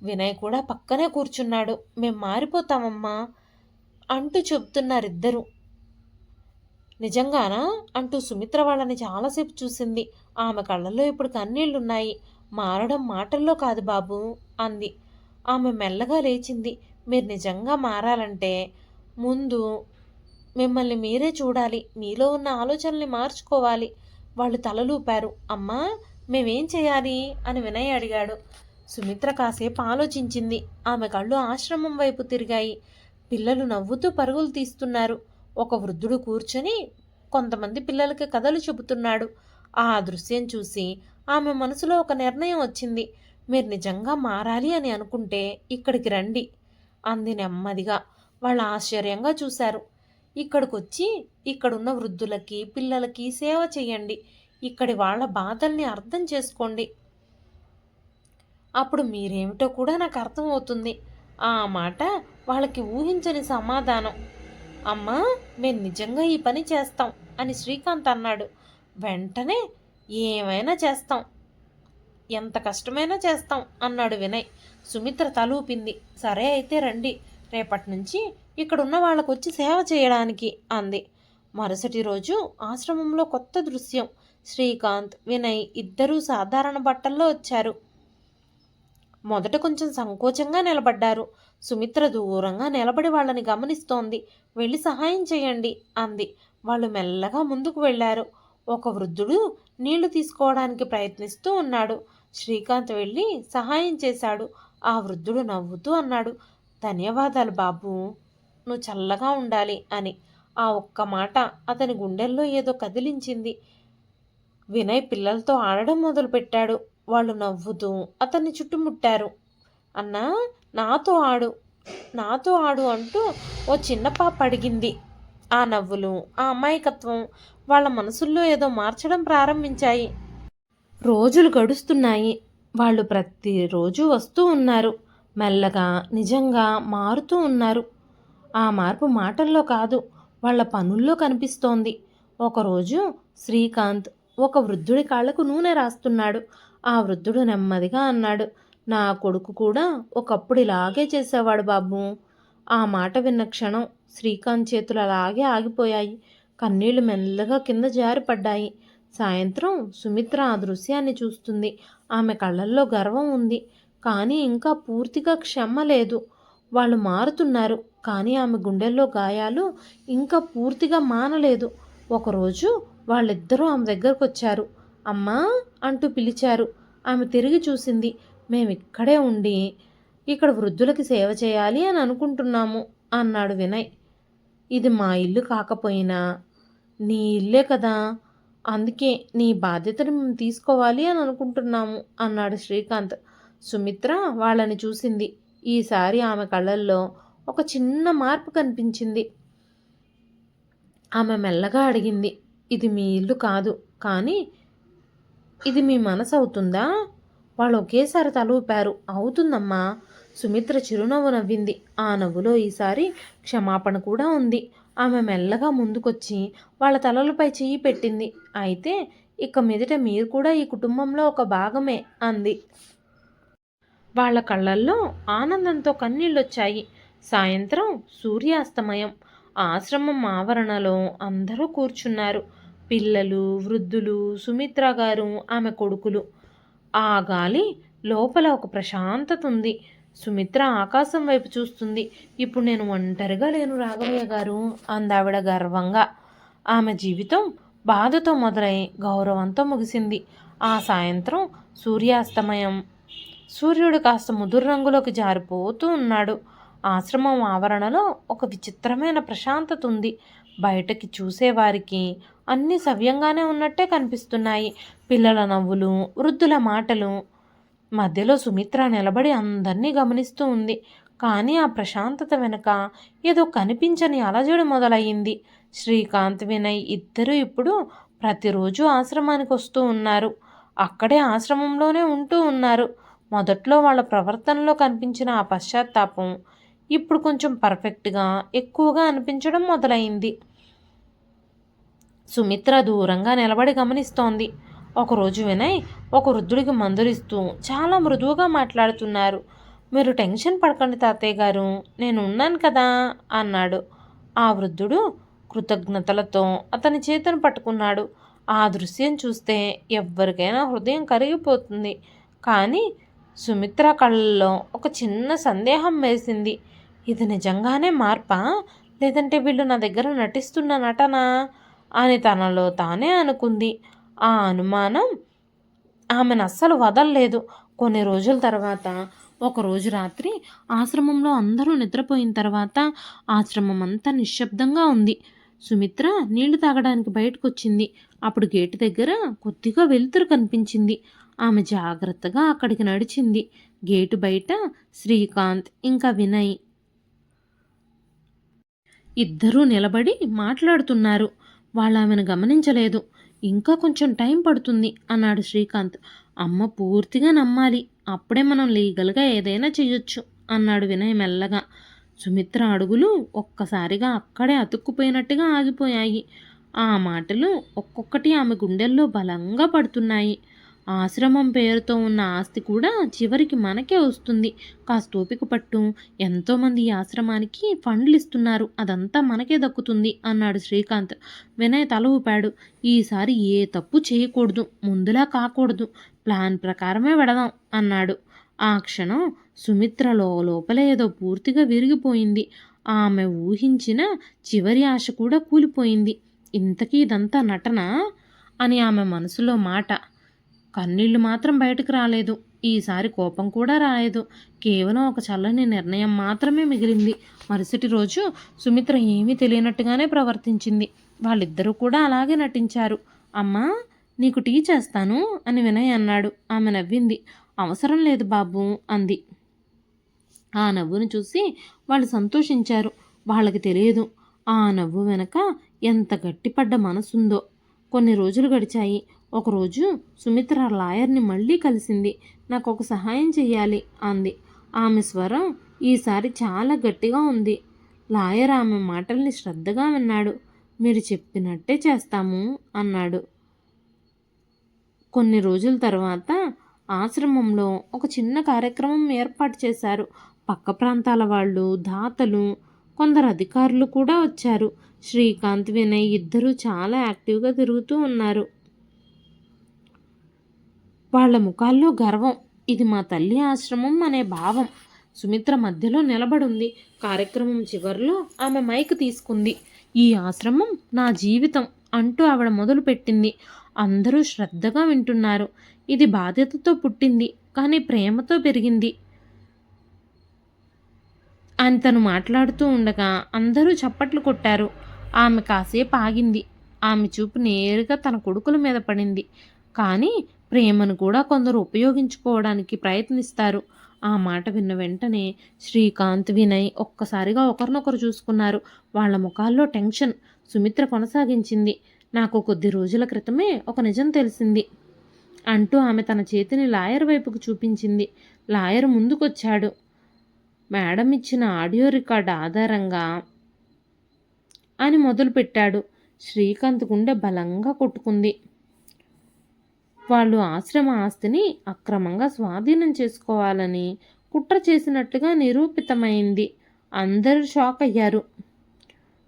వినయ్ కూడా పక్కనే కూర్చున్నాడు. మేం మారిపోతామమ్మా అంటూ చెబుతున్నారిద్దరూ. నిజంగానా అంటూ సుమిత్ర వాళ్ళని చాలాసేపు చూసింది. ఆమె కళ్ళల్లో ఇప్పుడు కన్నీళ్లున్నాయి. మారడం మాటల్లో కాదు బాబు అంది. ఆమె మెల్లగా లేచింది. మీరు నిజంగా మారాలంటే ముందు మిమ్మల్ని మీరే చూడాలి, మీలో ఉన్న ఆలోచనల్ని మార్చుకోవాలి. వాళ్ళు తలలూపారు. అమ్మా మేమేం చేయాలి అని వినయ్ అడిగాడు. సుమిత్ర కాసేపు ఆలోచించింది. ఆమె కళ్ళు ఆశ్రమం వైపు తిరిగాయి. పిల్లలు నవ్వుతూ పరుగులు తీస్తున్నారు. ఒక వృద్ధుడు కూర్చొని కొంతమంది పిల్లలకి కథలు చెబుతున్నాడు. ఆ దృశ్యం చూసి ఆమె మనసులో ఒక నిర్ణయం వచ్చింది. మీరు నిజంగా మారాలి అని అనుకుంటే ఇక్కడికి రండి అంది నెమ్మదిగా. వాళ్ళు ఆశ్చర్యంగా చూశారు. ఇక్కడికొచ్చి ఇక్కడున్న వృద్ధులకి పిల్లలకి సేవ చేయండి. ఇక్కడి వాళ్ళ బాధల్ని అర్థం చేసుకోండి. అప్పుడు మీరేమిటో కూడా నాకు అర్థమవుతుంది. ఆ మాట వాళ్ళకి ఊహించని సమాధానం. అమ్మా మేము నిజంగా ఈ పని చేస్తాం అని శ్రీకాంత్ అన్నాడు. వెంటనే ఏమైనా చేస్తాం, ఎంత కష్టమైనా చేస్తాం అన్నాడు వినయ్. సుమిత్ర తలూపింది. సరే అయితే రండి, రేపటి నుంచి ఇక్కడున్న వాళ్ళకు వచ్చి సేవ చేయడానికి అంది. మరుసటి రోజు ఆశ్రమంలో కొత్త దృశ్యం. శ్రీకాంత్, వినయ్ ఇద్దరూ సాధారణ బట్టల్లో వచ్చారు. మొదట కొంచెం సంకోచంగా నిలబడ్డారు. సుమిత్ర దూరంగా నిలబడి వాళ్ళని గమనిస్తోంది. వెళ్ళి సహాయం చేయండి అంది. వాళ్ళు మెల్లగా ముందుకు వెళ్ళారు. ఒక వృద్ధుడు నీళ్లు తీసుకోవడానికి ప్రయత్నిస్తూ ఉన్నాడు. శ్రీకాంత్ వెళ్ళి సహాయం చేశాడు. ఆ వృద్ధుడు నవ్వుతూ అన్నాడు, ధన్యవాదాలు బాబు, నువ్వు చల్లగా ఉండాలి అని. ఆ ఒక్క మాట అతని గుండెల్లో ఏదో కదిలించింది. వినయ్ పిల్లలతో ఆడడం మొదలుపెట్టాడు. వాళ్ళు నవ్వుతూ అతన్ని చుట్టుముట్టారు. అన్నా, నాతో ఆడు, నాతో ఆడు అంటూ ఓ చిన్న పాప అడిగింది. ఆ నవ్వులు, ఆ అమాయకత్వం వాళ్ళ మనసుల్లో ఏదో మార్చడం ప్రారంభించాయి. రోజులు గడుస్తున్నాయి. వాళ్ళు ప్రతిరోజు వస్తూ ఉన్నారు. మెల్లగా నిజంగా మారుతూ ఉన్నారు. ఆ మార్పు మాటల్లో కాదు, వాళ్ళ పనుల్లో కనిపిస్తోంది. ఒకరోజు శ్రీకాంత్ ఒక వృద్ధుడి కాళ్లకు నూనె రాస్తున్నాడు. ఆ వృద్ధుడు నెమ్మదిగా అన్నాడు, నా కొడుకు కూడా ఒకప్పుడు ఇలాగే చేసేవాడు బాబు. ఆ మాట విన్న క్షణం శ్రీకాంత్ చేతులు అలాగే ఆగిపోయాయి. కన్నీళ్లు మెల్లగా కింద జారిపడ్డాయి. సాయంత్రం సుమిత్ర ఆ దృశ్యాన్ని చూస్తుంది. ఆమె కళ్ళల్లో గర్వం ఉంది, కానీ ఇంకా పూర్తిగా క్షమ లేదు. వాళ్ళు మారుతున్నారు, కానీ ఆమె గుండెల్లో గాయాలు ఇంకా పూర్తిగా మానలేదు. ఒకరోజు వాళ్ళిద్దరూ ఆమె దగ్గరకు వచ్చారు. అమ్మా అంటూ పిలిచారు. ఆమె తిరిగి చూసింది. మేమిక్కడే ఉండి ఇక్కడ వృద్ధులకి సేవ చేయాలి అని అనుకుంటున్నాము అన్నాడు వినయ్. ఇది మా ఇల్లు కాకపోయినా నీ ఇల్లే కదా, అందుకే నీ బాధ్యతను మేము తీసుకోవాలి అని అనుకుంటున్నాము అన్నాడు శ్రీకాంత్. సుమిత్ర వాళ్ళని చూసింది. ఈసారి ఆమె కళ్ళల్లో ఒక చిన్న మార్పు కనిపించింది. ఆమె మెల్లగా అడిగింది, ఇది మీ ఇల్లు కాదు, కానీ ఇది మీ మనసు అవుతుందా? వాళ్ళు ఒకేసారి తల ఊపారు. అవుతుందమ్మా. సుమిత్ర చిరునవ్వు నవ్వింది. ఆ నవ్వులో ఈసారి క్షమాపణ కూడా ఉంది. ఆమె మెల్లగా ముందుకొచ్చి వాళ్ళ తలలపై చెయ్యి పెట్టింది. అయితే ఇక మీదట మీరు కూడా ఈ కుటుంబంలో ఒక భాగమే అంది. వాళ్ళ కళ్ళల్లో ఆనందంతో కన్నీళ్ళొచ్చాయి. సాయంత్రం సూర్యాస్తమయం. ఆశ్రమం ఆవరణలో అందరూ కూర్చున్నారు. పిల్లలు, వృద్ధులు, సుమిత్ర గారు, ఆమె కొడుకులు. ఆ గాలి లోపల ఒక ప్రశాంతత ఉంది. సుమిత్ర ఆకాశం వైపు చూస్తుంది. ఇప్పుడు నేను ఒంటరిగా లేను రాఘవయ్య గారు అందావిడ గర్వంగా. ఆమె జీవితం బాధతో మొదలై గౌరవంతో ముగిసింది. ఆ సాయంత్రం సూర్యాస్తమయం. సూర్యుడు కాస్త ముదురు రంగులోకి జారిపోతూ ఉన్నాడు. ఆశ్రమం ఆవరణలో ఒక విచిత్రమైన ప్రశాంతత ఉంది. బయటకి చూసేవారికి అన్నీ సవ్యంగానే ఉన్నట్టే కనిపిస్తున్నాయి. పిల్లల నవ్వులు, వృద్ధుల మాటలు. మధ్యలో సుమిత్ర నిలబడి అందరినీ గమనిస్తూ ఉంది. కానీ ఆ ప్రశాంతత వెనుక ఏదో కనిపించని అలజడి మొదలయ్యింది. శ్రీకాంత్, వినయ్ ఇద్దరూ ఇప్పుడు ప్రతిరోజు ఆశ్రమానికి వస్తూ ఉన్నారు. అక్కడే ఆశ్రమంలోనే ఉంటూ ఉన్నారు. మొదట్లో వాళ్ళ ప్రవర్తనలో కనిపించిన ఆ పశ్చాత్తాపం ఇప్పుడు కొంచెం పర్ఫెక్ట్గా ఎక్కువగా అనిపించడం మొదలైంది. సుమిత్ర దూరంగా నిలబడి గమనిస్తోంది. ఒకరోజు వినయ్ ఒక వృద్ధుడికి మందులిస్తూ చాలా మృదువుగా మాట్లాడుతున్నారు. మీరు టెన్షన్ పడకండి తాతయ్య గారు, నేను ఉన్నాను కదా అన్నాడు. ఆ వృద్ధుడు కృతజ్ఞతలతో అతని చేతిని పట్టుకున్నాడు. ఆ దృశ్యం చూస్తే ఎవ్వరికైనా హృదయం కరిగిపోతుంది. కానీ సుమిత్ర కళ్ళల్లో ఒక చిన్న సందేహం వేసింది. ఇది నిజంగానే మార్పా, లేదంటే వీళ్ళు నా దగ్గర నటిస్తున్న నటనా అని తనలో తానే అనుకుంది. ఆ అనుమానం ఆమెను అస్సలు వదల్లేదు. కొన్ని రోజుల తర్వాత ఒకరోజు రాత్రి ఆశ్రమంలో అందరూ నిద్రపోయిన తర్వాత ఆశ్రమం అంతా నిశ్శబ్దంగా ఉంది. సుమిత్ర నీళ్లు తాగడానికి బయటకు వచ్చింది. అప్పుడు గేటు దగ్గర కొద్దిగా వెలుతురు కనిపించింది. ఆమె జాగ్రత్తగా అక్కడికి నడిచింది. గేటు బయట శ్రీకాంత్ ఇంకా వినయ్ ఇద్దరూ నిలబడి మాట్లాడుతున్నారు. వాళ్ళు ఆమెను గమనించలేదు. ఇంకా కొంచెం టైం పడుతుంది అన్నాడు శ్రీకాంత్. అమ్మ పూర్తిగా నమ్మాలి, అప్పుడే మనం లీగల్గా ఏదైనా చెయ్యొచ్చు అన్నాడు వినయ్ మెల్లగా. సుమిత్ర అడుగులు ఒక్కసారిగా అక్కడే అతుక్కుపోయినట్టుగా ఆగిపోయాయి. ఆ మాటలు ఒక్కొక్కటి ఆమె గుండెల్లో బలంగా పడుతున్నాయి. ఆశ్రమం పేరుతో ఉన్న ఆస్తి కూడా చివరికి మనకే వస్తుంది. కాస్త ఓపిక పట్టు, ఎంతోమంది ఈ ఆశ్రమానికి ఫండ్లు ఇస్తున్నారు, అదంతా మనకే దక్కుతుంది అన్నాడు శ్రీకాంత్. వినయ్ తల ఊపాడు. ఈసారి ఏ తప్పు చేయకూడదు, ముందులా కాకూడదు, ప్లాన్ ప్రకారమే వెడదాం అన్నాడు. ఆ క్షణం సుమిత్రలో లోపల ఏదో పూర్తిగా విరిగిపోయింది. ఆమె ఊహించిన చివరి ఆశ కూడా కూలిపోయింది. ఇంతకీ ఇదంతా నటనా అని ఆమె మనసులో మాట. కన్నీళ్లు మాత్రం బయటకు రాలేదు. ఈసారి కోపం కూడా రాలేదు. కేవలం ఒక చల్లని నిర్ణయం మాత్రమే మిగిలింది. మరుసటి రోజు సుమిత్ర ఏమీ తెలియనట్టుగానే ప్రవర్తించింది. వాళ్ళిద్దరూ కూడా అలాగే నటించారు. అమ్మా, నీకు టీ చేస్తాను అని వినయ్ అన్నాడు. ఆమె నవ్వింది. అవసరం లేదు బాబు అంది. ఆ నవ్వును చూసి వాళ్ళు సంతోషించారు. వాళ్ళకి తెలియదు ఆ నవ్వు వెనక ఎంత గట్టిపడ్డ మనసుందో. కొన్ని రోజులు గడిచాయి. ఒకరోజు సుమిత్ర లాయర్ని మళ్ళీ కలిసింది. నాకు ఒక సహాయం చెయ్యాలి అంది. ఆమె స్వరం ఈసారి చాలా గట్టిగా ఉంది. లాయర్ ఆమె మాటల్ని శ్రద్ధగా విన్నాడు. మీరు చెప్పినట్టే చేస్తాము అన్నాడు. కొన్ని రోజుల తర్వాత ఆశ్రమంలో ఒక చిన్న కార్యక్రమం ఏర్పాటు చేశారు. పక్క ప్రాంతాల వాళ్ళు, దాతలు, కొందరు అధికారులు కూడా వచ్చారు. శ్రీకాంత్, వినయ్ ఇద్దరూ చాలా యాక్టివ్గా తిరుగుతూ ఉన్నారు. వాళ్ళ ముఖాల్లో గర్వం. ఇది మా తల్లి ఆశ్రమం అనే భావం. సుమిత్ర మధ్యలో నిలబడుంది. కార్యక్రమం చివరిలో ఆమె మైక్ తీసుకుంది. ఈ ఆశ్రమం నా జీవితం అంటూ ఆవిడ మొదలుపెట్టింది. అందరూ శ్రద్ధగా వింటున్నారు. ఇది బాధ్యతతో పుట్టింది, కానీ ప్రేమతో పెరిగింది అని తను మాట్లాడుతూ ఉండగా అందరూ చప్పట్లు కొట్టారు. ఆమె కాసేపు ఆగింది. ఆమె చూపు నేరుగా తన కొడుకుల మీద పడింది. కానీ ప్రేమను కూడా కొందరు ఉపయోగించుకోవడానికి ప్రయత్నిస్తారు. ఆ మాట విన్న వెంటనే శ్రీకాంత్, వినయ్ ఒక్కసారిగా ఒకరినొకరు చూసుకున్నారు. వాళ్ళ ముఖాల్లో టెన్షన్. సుమిత్ర కొనసాగించింది. నాకు కొద్ది రోజుల క్రితమే ఒక నిజం తెలిసింది అంటూ ఆమె తన చేతిని లాయర్ వైపుకు చూపించింది. లాయర్ ముందుకొచ్చాడు. మేడం ఇచ్చిన ఆడియో రికార్డ్ ఆధారంగా అని మొదలుపెట్టాడు. శ్రీకాంత్ గుండె బలంగా కొట్టుకుంది. వాళ్ళు ఆశ్రమ ఆస్తిని అక్రమంగా స్వాధీనం చేసుకోవాలని కుట్ర చేసినట్టుగా నిరూపితమైంది. అందరూ షాక్ అయ్యారు.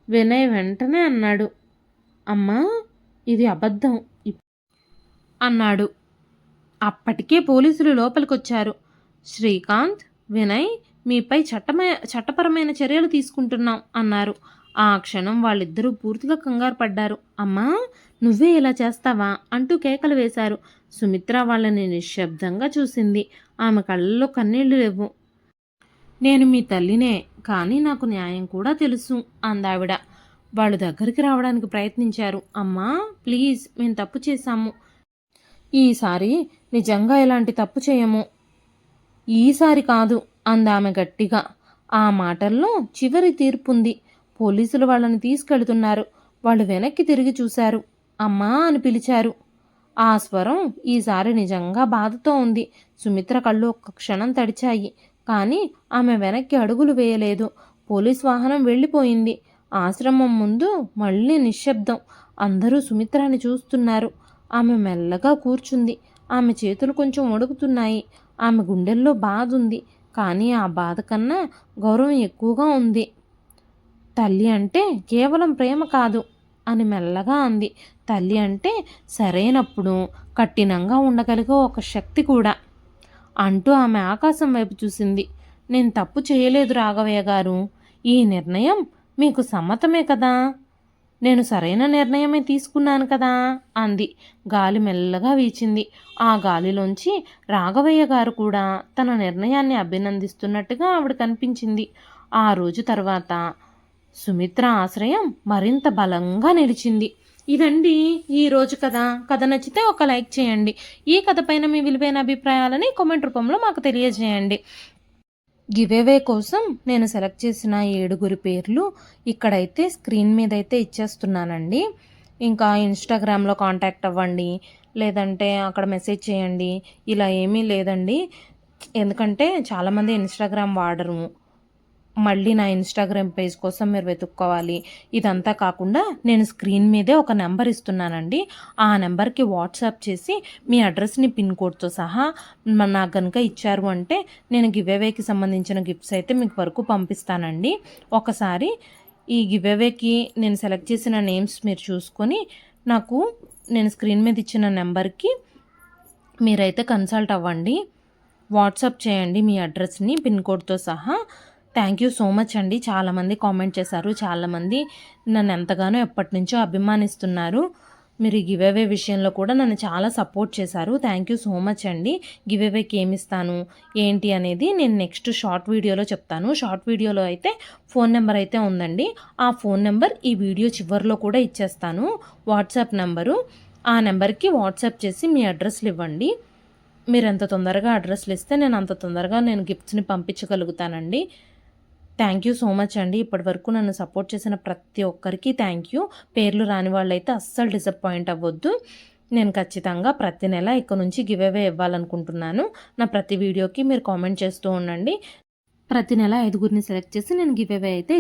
వినయ్ వెంటనే అన్నాడు, అమ్మా, ఇది అబద్ధం అన్నాడు. అప్పటికే పోలీసులు లోపలికొచ్చారు. శ్రీకాంత్, వినయ్, మీపై చట్టపరమైన చర్యలు తీసుకుంటున్నాం అన్నారు. ఆ క్షణం వాళ్ళిద్దరూ పూర్తిగా కంగారు పడ్డారు. అమ్మా, నువ్వే ఇలా చేస్తావా అంటూ కేకలు వేశారు. సుమిత్ర వాళ్ళని నిశ్శబ్దంగా చూసింది. ఆమె కళ్ళల్లో కన్నీళ్లు లేవు. నేను మీ తల్లినే, కానీ నాకు న్యాయం కూడా తెలుసు అందావిడ. వాళ్ళు దగ్గరికి రావడానికి ప్రయత్నించారు. అమ్మా, ప్లీజ్, మేము తప్పు చేశాము. ఈసారి నిజంగా ఇలాంటి తప్పు చేయము. ఈసారి కాదు అందామె గట్టిగా. ఆ మాటల్లో చివరి తీర్పుంది. పోలీసులు వాళ్ళని తీసుకెళ్తున్నారు. వాళ్ళు వెనక్కి తిరిగి చూశారు. అమ్మా అని పిలిచారు. ఆ స్వరం ఈసారి నిజంగా బాధతో ఉంది. సుమిత్ర కళ్ళు ఒక్క క్షణం తడిచాయి. కానీ ఆమె వెనక్కి అడుగులు వేయలేదు. పోలీస్ వాహనం వెళ్ళిపోయింది. ఆశ్రమం ముందు మళ్ళీ నిశ్శబ్దం. అందరూ సుమిత్రని చూస్తున్నారు. ఆమె మెల్లగా కూర్చుంది. ఆమె చేతులు కొంచెం వణుకుతున్నాయి. ఆమె గుండెల్లో బాధ ఉంది. కానీ ఆ బాధ కన్నా గౌరవం ఎక్కువగా ఉంది. తల్లి అంటే కేవలం ప్రేమ కాదు అని మెల్లగా అంది. తల్లి అంటే సరైనప్పుడు కఠినంగా ఉండగలిగే ఒక శక్తి కూడా అంటూ ఆమె ఆకాశం వైపు చూసింది. నేను తప్పు చేయలేదు రాఘవయ్య గారు. ఈ నిర్ణయం మీకు సమ్మతమే కదా? నేను సరైన నిర్ణయమే తీసుకున్నాను కదా అంది. గాలి మెల్లగా వీచింది. ఆ గాలిలోంచి రాఘవయ్య గారు కూడా తన నిర్ణయాన్ని అభినందిస్తున్నట్టుగా ఆవిడ కనిపించింది. ఆ రోజు తర్వాత సుమిత్ర ఆశ్రయం మరింత బలంగా నిలిచింది. ఇదండి ఈరోజు కథ. కథ నచ్చితే ఒక లైక్ చేయండి. ఈ కథ పైన మీ విలువైన అభిప్రాయాలని కామెంట్ రూపంలో మాకు తెలియజేయండి. గివేవే కోసం నేను సెలెక్ట్ చేసిన 7 పేర్లు ఇక్కడైతే స్క్రీన్ మీద అయితే ఇచ్చేస్తున్నానండి. ఇంకా ఇన్స్టాగ్రామ్లో కాంటాక్ట్ అవ్వండి, లేదంటే అక్కడ మెసేజ్ చేయండి. ఇలా ఏమీ లేదండి, ఎందుకంటే చాలామంది ఇన్స్టాగ్రామ్ వాడరు. మళ్ళీ నా ఇన్స్టాగ్రామ్ పేజ్ కోసం మీరు వెతుక్కోవాలి. ఇదంతా కాకుండా నేను స్క్రీన్ మీదే ఒక నెంబర్ ఇస్తున్నానండి. ఆ నెంబర్కి వాట్సాప్ చేసి మీ అడ్రస్ని పిన్ కోడ్తో సహా నాకు కనుక ఇచ్చారు అంటే నేను గివేవేకి సంబంధించిన గిఫ్ట్స్ అయితే మీకు వరకు పంపిస్తానండి. ఒకసారి ఈ గివేవేకి నేను సెలెక్ట్ చేసిన నేమ్స్ మీరు చూసుకొని నాకు నేను స్క్రీన్ మీద ఇచ్చిన నెంబర్కి మీరైతే కన్సల్ట్ అవ్వండి. వాట్సాప్ చేయండి మీ అడ్రస్ని పిన్ కోడ్తో సహా. థ్యాంక్ యూ సో మచ్ అండి. చాలామంది కామెంట్ చేశారు. చాలామంది నన్ను ఎంతగానో ఎప్పటి నుంచో అభిమానిస్తున్నారు. మీరు ఈ గివ్ అవే విషయంలో కూడా నన్ను చాలా సపోర్ట్ చేశారు. థ్యాంక్ యూ సో మచ్ అండి. గివ్ అవేకి ఏమిస్తాను ఏంటి అనేది నేను నెక్స్ట్ షార్ట్ వీడియోలో చెప్తాను. షార్ట్ వీడియోలో అయితే ఫోన్ నెంబర్ అయితే ఉందండి. ఆ ఫోన్ నెంబర్ ఈ వీడియో చివరిలో కూడా ఇచ్చేస్తాను. WhatsApp number. ఆ నెంబర్కి వాట్సాప్ చేసి మీ అడ్రస్లు ఇవ్వండి. మీరు ఎంత తొందరగా అడ్రస్లు ఇస్తే నేను అంత తొందరగా నేను గిఫ్ట్స్ని పంపించగలుగుతానండి. థ్యాంక్ యూ సో మచ్ అండి. ఇప్పటివరకు నన్ను సపోర్ట్ చేసిన ప్రతి ఒక్కరికి థ్యాంక్ యూ. పేర్లు రాని వాళ్ళైతే అస్సలు డిసప్పాయింట్ అవ్వద్దు. నేను ఖచ్చితంగా ప్రతి నెల ఇక నుంచి గివ్ అవే ఇవ్వాలనుకుంటున్నాను. నా ప్రతి వీడియోకి మీరు కామెంట్ చేస్తూ ఉండండి. ప్రతి నెల 5గురిని సెలెక్ట్ చేసి నేను గివ్ అవే అయితే